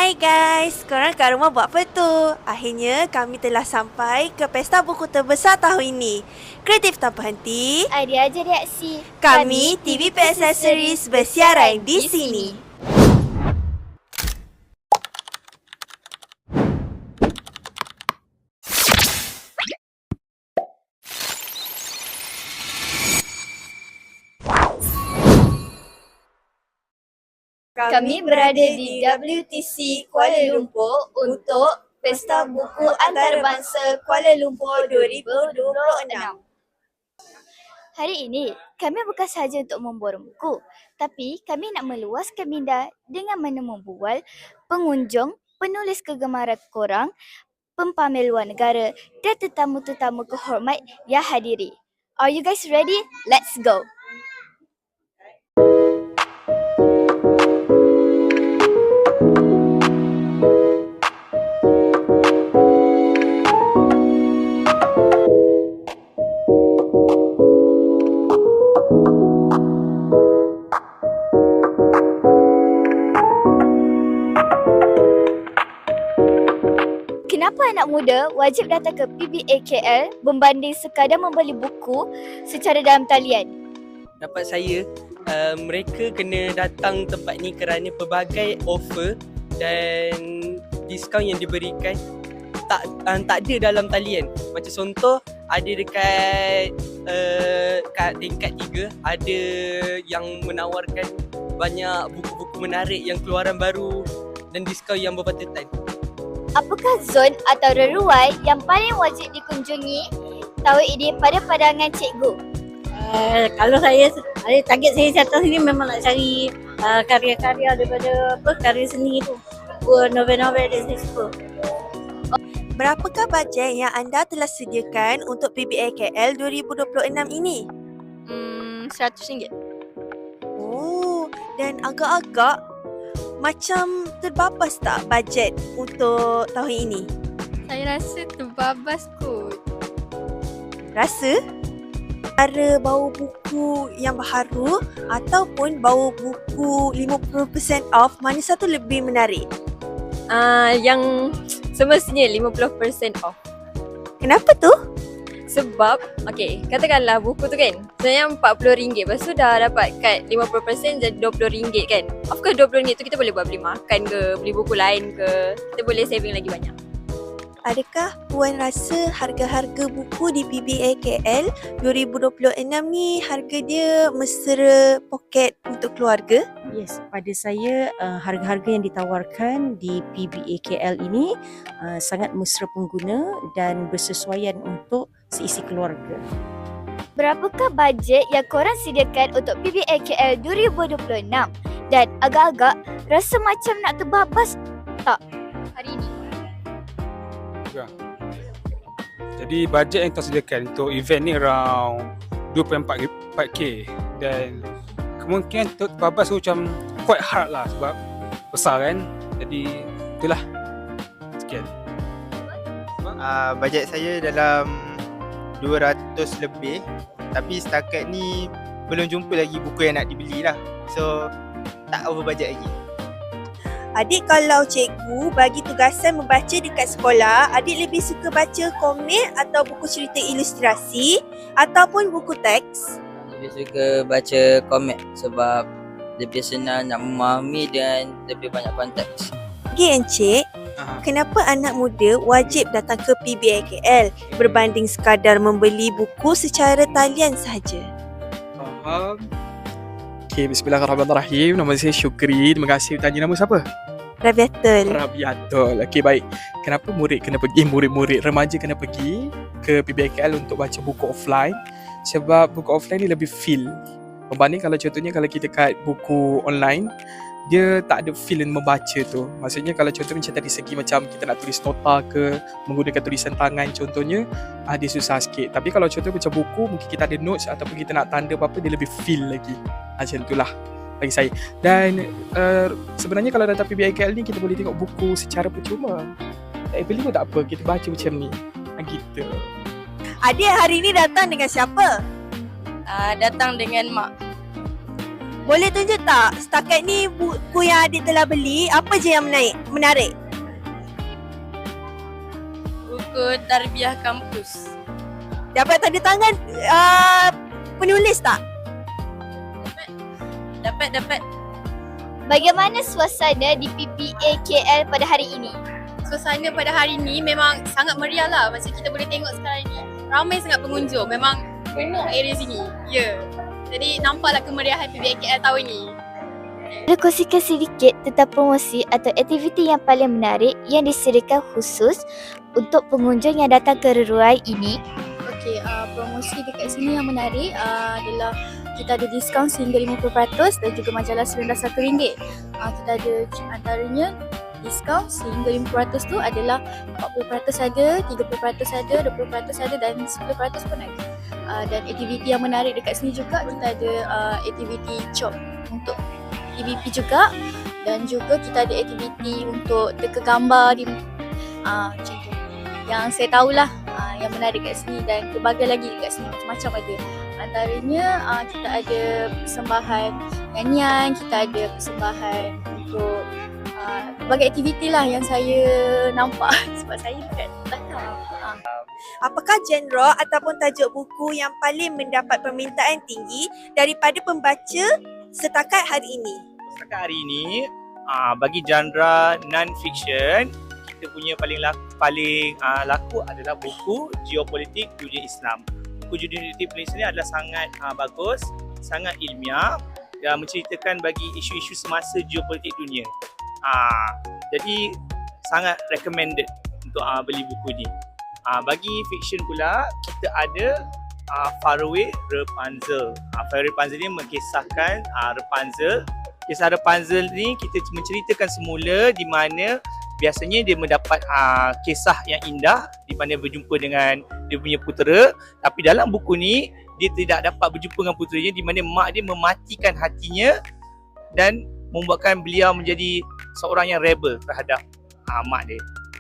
Hai guys, korang kat rumah buat apa tu? Akhirnya kami telah sampai ke pesta buku terbesar tahun ini. Kreatif tanpa henti. Idea jadi aksi. Kami TVP Accessories bersiaran di sini. Kami berada di WTC Kuala Lumpur untuk Pesta Buku Antarabangsa Kuala Lumpur 2026. Hari ini, kami bukan sahaja untuk memborong buku, tapi kami nak meluaskan minda dengan membual pengunjung, penulis kegemaran korang, pempamer luar negara dan tetamu-tetamu kehormat yang hadiri. Are you guys ready? Let's go! Kenapa anak muda wajib datang ke PBAKL berbanding sekadar membeli buku secara dalam talian? Dapat saya, mereka kena datang tempat ni kerana pelbagai offer dan diskaun yang diberikan tak ada dalam talian. Macam contoh, ada dekat kat tingkat 3, ada yang menawarkan banyak buku-buku menarik yang keluaran baru dan diskaun yang berpatutan. Apakah zon atau reruai yang paling wajib dikunjungi tahun ini pada pandangan cikgu? Kalau saya target saya datang sini memang nak cari karya-karya daripada karya seni tu. Novel-novel dari situ. Berapakah bajet yang anda telah sediakan untuk PBAKL 2026 ini? RM100. Oh, dan agak-agak macam terbabas tak bajet untuk tahun ini? Saya rasa terbabas kot. Rasa? Cara bawa buku yang baharu ataupun bawa buku 50% off, mana satu lebih menarik? Yang semestinya 50% off. Kenapa tu? Sebab, katakanlah buku tu kan sebenarnya RM40, lepas tu dah dapat kad 50% jadi RM20 kan. Of course RM20 tu kita boleh buat beli makan ke, beli buku lain ke, kita boleh saving lagi banyak. Adakah puan rasa harga-harga buku di PBAKL 2026 ni harga dia mesra poket untuk keluarga? Yes, pada saya harga-harga yang ditawarkan di PBAKL ini sangat mesra pengguna dan bersesuaian untuk seisi keluarga. Berapakah bajet yang korang sediakan untuk PBAKL 2026? Dan agak-agak rasa macam nak terbabas tak hari ini? Jadi bajet yang kita sediakan untuk event ni around 24K dan kemungkinan untuk terbabas tu macam quite hard lah sebab besar kan. Jadi itulah sekian. Bajet saya dalam 200 lebih, tapi setakat ni belum jumpa lagi buku yang nak dibeli lah. So tak over bajet lagi. Adik, kalau cikgu bagi tugasan membaca dekat sekolah, adik lebih suka baca komik atau buku cerita ilustrasi ataupun buku teks? Lebih suka baca komik sebab lebih senang nak memahami dan lebih banyak konteks. Okay, Encik, kenapa anak muda wajib datang ke PBAKL berbanding sekadar membeli buku secara talian sahaja? Okay, bismillahirrahmanirrahim. Nama saya Syukri. Terima kasih. Tanya nama siapa? Rabiatul. Rabiatul. Okay, baik. Kenapa murid-murid remaja kena pergi ke PBAKL untuk baca buku offline? Sebab buku offline ni lebih feel. Berbanding kalau contohnya kalau kita kat buku online, dia tak ada feel membaca tu. Maksudnya kalau contoh macam dari segi macam kita nak tulis nota ke, menggunakan tulisan tangan contohnya, dia susah sikit. Tapi kalau contoh macam buku, mungkin kita ada notes ataupun kita nak tanda apa-apa, dia lebih feel lagi. Macam itulah bagi saya. Dan sebenarnya kalau datang PBAKL ni, kita boleh tengok buku secara percuma. Tak beli pun tak apa, kita baca macam ni. Gitu. Adik hari ni datang dengan siapa? Datang dengan mak. Boleh tunjuk tak setakat ni buku yang adik telah beli, apa je yang menarik? Buku Tarbiyah Kampus. Dapat tanda tangan penulis tak? Dapat. Bagaimana suasana di PBA KL pada hari ini? Suasana pada hari ni memang sangat meriah lah. Macam kita boleh tengok sekarang ni. Ramai sangat pengunjung. Memang penuh area sini. Ya. Jadi nampaklah kemeriahan PBA KL tahun ni. Boleh kongsikan sedikit tentang promosi atau aktiviti yang paling menarik yang disediakan khusus untuk pengunjung yang datang ke Reruai ini? Okey, promosi dekat sini yang menarik adalah kita ada diskaun sehingga 50% dan juga majalah RM91. Kita ada antaranya diskaun sehingga 50% tu adalah 40% ada, 30% ada, 20% ada dan 10% pun ada. Dan aktiviti yang menarik dekat sini juga kita ada aktiviti job untuk PBP juga dan juga kita ada aktiviti untuk teka gambar di macam tu. Yang saya tahulah yang menarik kat sini dan pelbagai lagi kat sini macam-macam ada. Antaranya kita ada persembahan nyanyian, kita ada persembahan untuk berbagai aktiviti lah yang saya nampak sebab saya dekat belakang. Apakah genre ataupun tajuk buku yang paling mendapat permintaan tinggi daripada pembaca setakat hari ini? Setakat hari ini, bagi genre non-fiction, kita punya paling laku adalah buku Geopolitik Dunia Islam. Buku Geopolitik Dunia Islam ni adalah sangat bagus, sangat ilmiah dan menceritakan bagi isu-isu semasa geopolitik dunia. Jadi sangat recommended untuk beli buku ni. Bagi fiction pula, kita ada Faraway Rapunzel. Faraway Rapunzel ni mengisahkan Rapunzel. Kisah Rapunzel ni kita menceritakan semula di mana biasanya dia mendapat kisah yang indah di mana berjumpa dengan dia punya putera, tapi dalam buku ni dia tidak dapat berjumpa dengan puteranya di mana mak dia mematikan hatinya dan membuatkan beliau menjadi seorang yang rebel terhadap mak dia.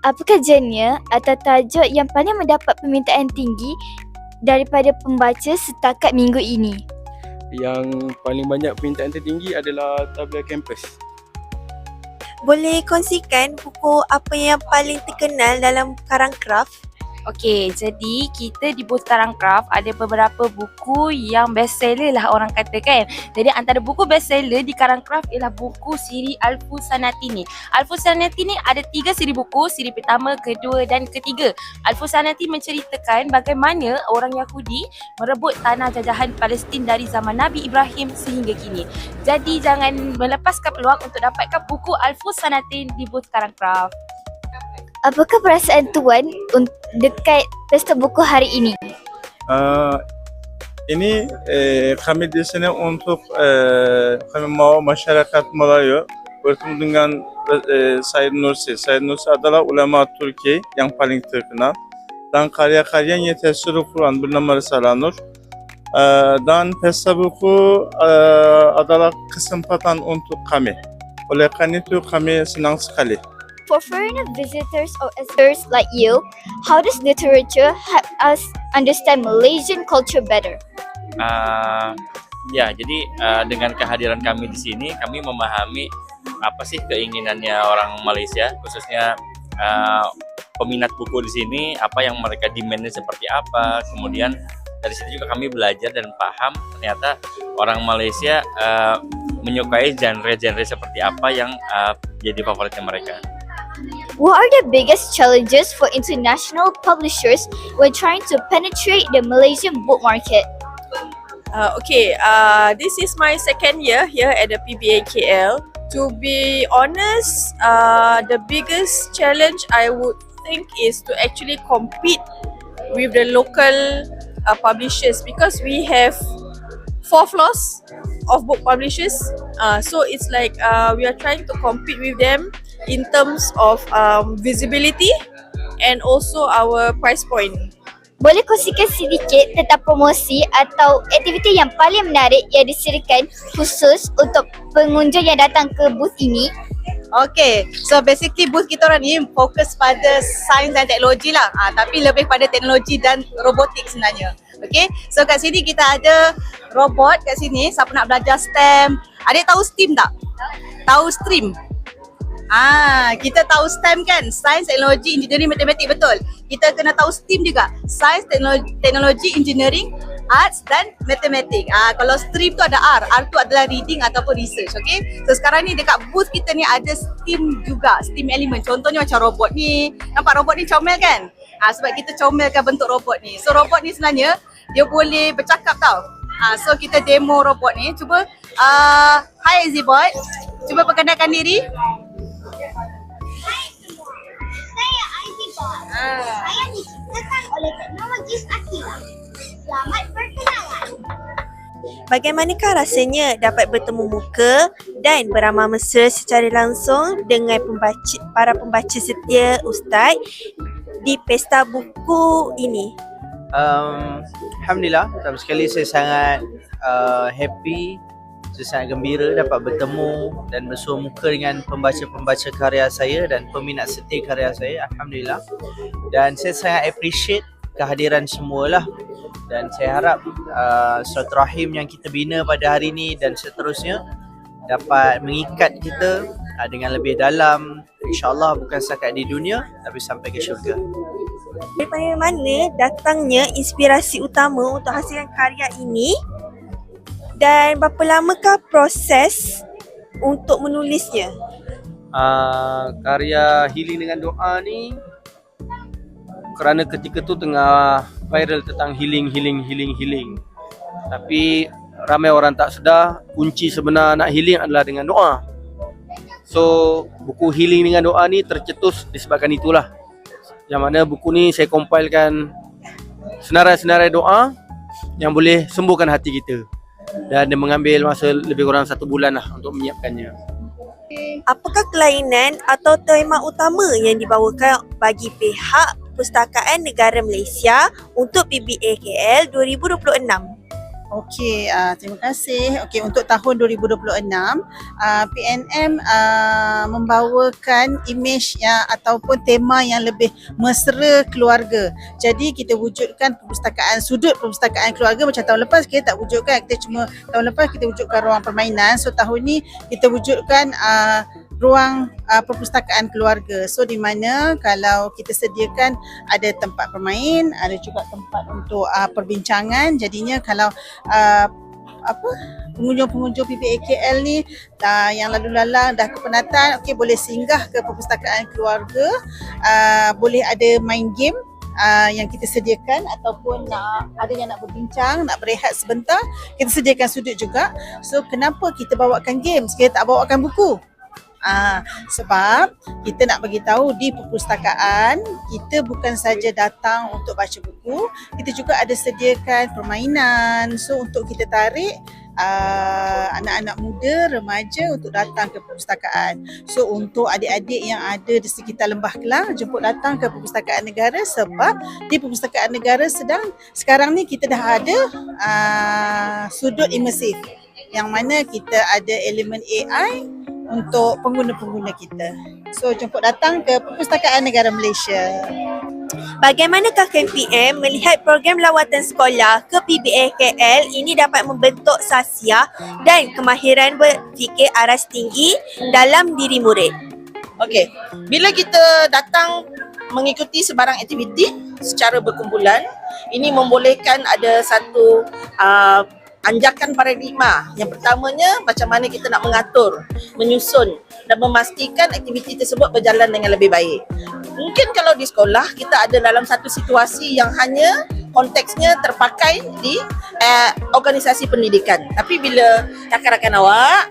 Apakah genre atau tajuk yang paling mendapat permintaan tinggi daripada pembaca setakat minggu ini? Yang paling banyak permintaan tertinggi adalah Tabligh Campus. Boleh kongsikan buku apa yang paling terkenal dalam karang kraft? Okey, jadi kita di booth Karang Craft ada beberapa buku yang best seller lah orang kata kan. Jadi antara buku best seller di Karang Craft ialah buku siri Al-Fusanati ni. Al-Fusanati ni ada 3 siri buku, siri pertama, kedua dan ketiga. Al-Fusanati menceritakan bagaimana orang Yahudi merebut tanah jajahan Palestin dari zaman Nabi Ibrahim sehingga kini. Jadi jangan melepaskan peluang untuk dapatkan buku Al-Fusanati di booth Karang Craft. Apakah perasaan Tuan dekat pesta buku hari ini? Ini kami di sini untuk kami mau masyarakat Melayu bertemu dengan Said Nursi. Said Nursi adalah ulama Turki yang paling terkenal dan karya-karyanya tersuruh Quran bernama Risalah Nur. Dan pesta buku adalah kesempatan untuk kami. Oleh karena itu kami senang sekali. For foreigner visitors or visitors like you, how does literature help us understand Malaysian culture better? Ya, jadi dengan kehadiran kami di sini, kami memahami apa sih keinginannya orang Malaysia, khususnya peminat buku di sini, apa yang mereka demand-nya seperti apa. Kemudian dari situ juga kami belajar dan paham ternyata orang Malaysia menyukai genre-genre seperti apa yang jadi favoritnya mereka. What are the biggest challenges for international publishers when trying to penetrate the Malaysian book market? This is my second year here at the PBA KL. To be honest, the biggest challenge I would think is to actually compete with the local publishers because we have 4 floors of book publishers. So it's like we are trying to compete with them in terms of visibility and also our price point. Boleh kongsikan sedikit tentang promosi atau aktiviti yang paling menarik yang disediakan khusus untuk pengunjung yang datang ke booth ini? Okay, so basically booth kita orang ni fokus pada sains dan teknologi lah, tapi lebih pada teknologi dan robotik sebenarnya. Okay, so kat sini kita ada robot kat sini, siapa nak belajar STEM, Adik tahu STEAM tak? Tahu STREAM? Kita tahu STEM kan? Science, Teknologi, Engineering, Matematik, betul. Kita kena tahu STEAM juga. Science, Teknologi, Engineering, Arts dan Matematik. Kalau STREAM tu ada R. R tu adalah reading ataupun research, okay? So sekarang ni dekat booth kita ni ada STEAM juga, STEAM element. Contohnya macam robot ni. Nampak robot ni comel kan? Sebab kita comelkan bentuk robot ni. So robot ni sebenarnya dia boleh bercakap tau. So kita demo robot ni. Cuba, hi Azibot. Cuba perkenalkan diri. Saya Azibot. Saya diciptakan oleh Teknologis Akila. Selamat perkenalan. Bagaimanakah rasanya dapat bertemu muka dan beramah mesra secara langsung dengan para pembaca setia Ustaz di pesta buku ini? Alhamdulillah, pertama sekali saya sangat happy, saya sangat gembira dapat bertemu dan bersua muka dengan pembaca-pembaca karya saya dan peminat setia karya saya. Alhamdulillah. Dan saya sangat appreciate kehadiran semualah. Dan saya harap silaturahim yang kita bina pada hari ini dan seterusnya dapat mengikat kita dengan lebih dalam, insyaAllah bukan setakat di dunia tapi sampai ke syurga. Dari mana datangnya inspirasi utama untuk hasilkan karya ini dan berapa lamakah proses untuk menulisnya? Karya Healing dengan Doa ni kerana ketika tu tengah viral tentang healing. Tapi ramai orang tak sedar kunci sebenar nak healing adalah dengan doa. So buku Healing dengan Doa ni tercetus disebabkan itulah. Yang mana buku ni saya compilekan senarai-senarai doa yang boleh sembuhkan hati kita. Dan dia mengambil masa lebih kurang 1 bulan lah untuk menyiapkannya. Apakah kelainan atau tema utama yang dibawakan bagi pihak Perpustakaan Negara Malaysia untuk PBA KL 2026? Okey, terima kasih. Okey, untuk tahun 2026, PNM membawakan imej ataupun tema yang lebih mesra keluarga. Jadi kita wujudkan sudut perpustakaan keluarga macam tahun lepas kita tak wujudkan, tahun lepas kita wujudkan ruang permainan. So tahun ni kita wujudkan ruang perpustakaan keluarga. So di mana kalau kita sediakan ada tempat bermain, ada juga tempat untuk perbincangan. Jadinya kalau pengunjung-pengunjung PBA KL ni yang lalu lalang dah kepenatan, okey, boleh singgah ke perpustakaan keluarga, boleh ada main game yang kita sediakan ataupun ada yang nak berbincang, nak berehat sebentar, kita sediakan sudut juga. So kenapa kita bawakan games, kita tak bawakan buku? Sebab kita nak bagi tahu di perpustakaan kita bukan saja datang untuk baca buku, kita juga ada sediakan permainan. So untuk kita tarik anak-anak muda, remaja untuk datang ke perpustakaan. So untuk adik-adik yang ada di sekitar Lembah Kelang, jemput datang ke Perpustakaan Negara sebab di Perpustakaan Negara sekarang ni kita dah ada sudut imersif yang mana kita ada elemen AI untuk pengguna-pengguna kita. So jemput datang ke Perpustakaan Negara Malaysia. Bagaimanakah KMPM melihat program lawatan sekolah ke PBA KL ini dapat membentuk sasiah dan kemahiran berfikir aras tinggi dalam diri murid? Okey, bila kita datang mengikuti sebarang aktiviti secara berkumpulan, ini membolehkan ada satu anjakan paradigma. Yang pertamanya, macam mana kita nak mengatur, menyusun dan memastikan aktiviti tersebut berjalan dengan lebih baik. Mungkin kalau di sekolah, kita ada dalam satu situasi yang hanya konteksnya terpakai di organisasi pendidikan. Tapi bila rakan-rakan awak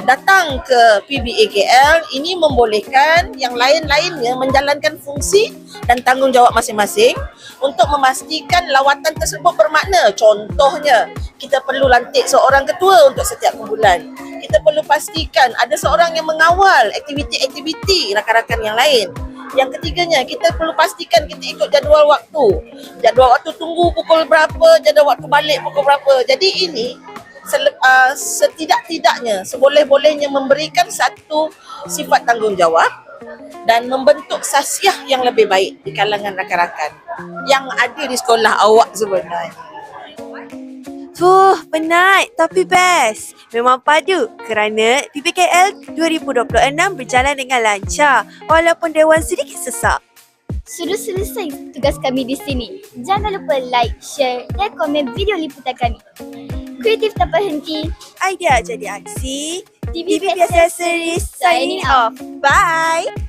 datang ke PBA KL, ini membolehkan yang lain-lainnya menjalankan fungsi dan tanggungjawab masing-masing untuk memastikan lawatan tersebut bermakna. Contohnya, kita perlu lantik seorang ketua untuk setiap kumpulan. Kita perlu pastikan ada seorang yang mengawal aktiviti-aktiviti rakan-rakan yang lain. Yang ketiganya, kita perlu pastikan kita ikut jadual waktu. Jadual waktu tunggu pukul berapa, jadual waktu balik pukul berapa. Jadi ini setidak-tidaknya, seboleh-bolehnya memberikan satu sifat tanggungjawab dan membentuk sasiah yang lebih baik di kalangan rakan-rakan yang ada di sekolah awak sebenarnya. Penat tapi best. Memang padu kerana PBKL 2026 berjalan dengan lancar walaupun Dewan sedikit sesak. Sudah selesai tugas kami di sini. Jangan lupa like, share dan komen video liputan kami. Kreatif tanpa henti. Idea jadi aksi. TV Biasa Series signing off. Bye.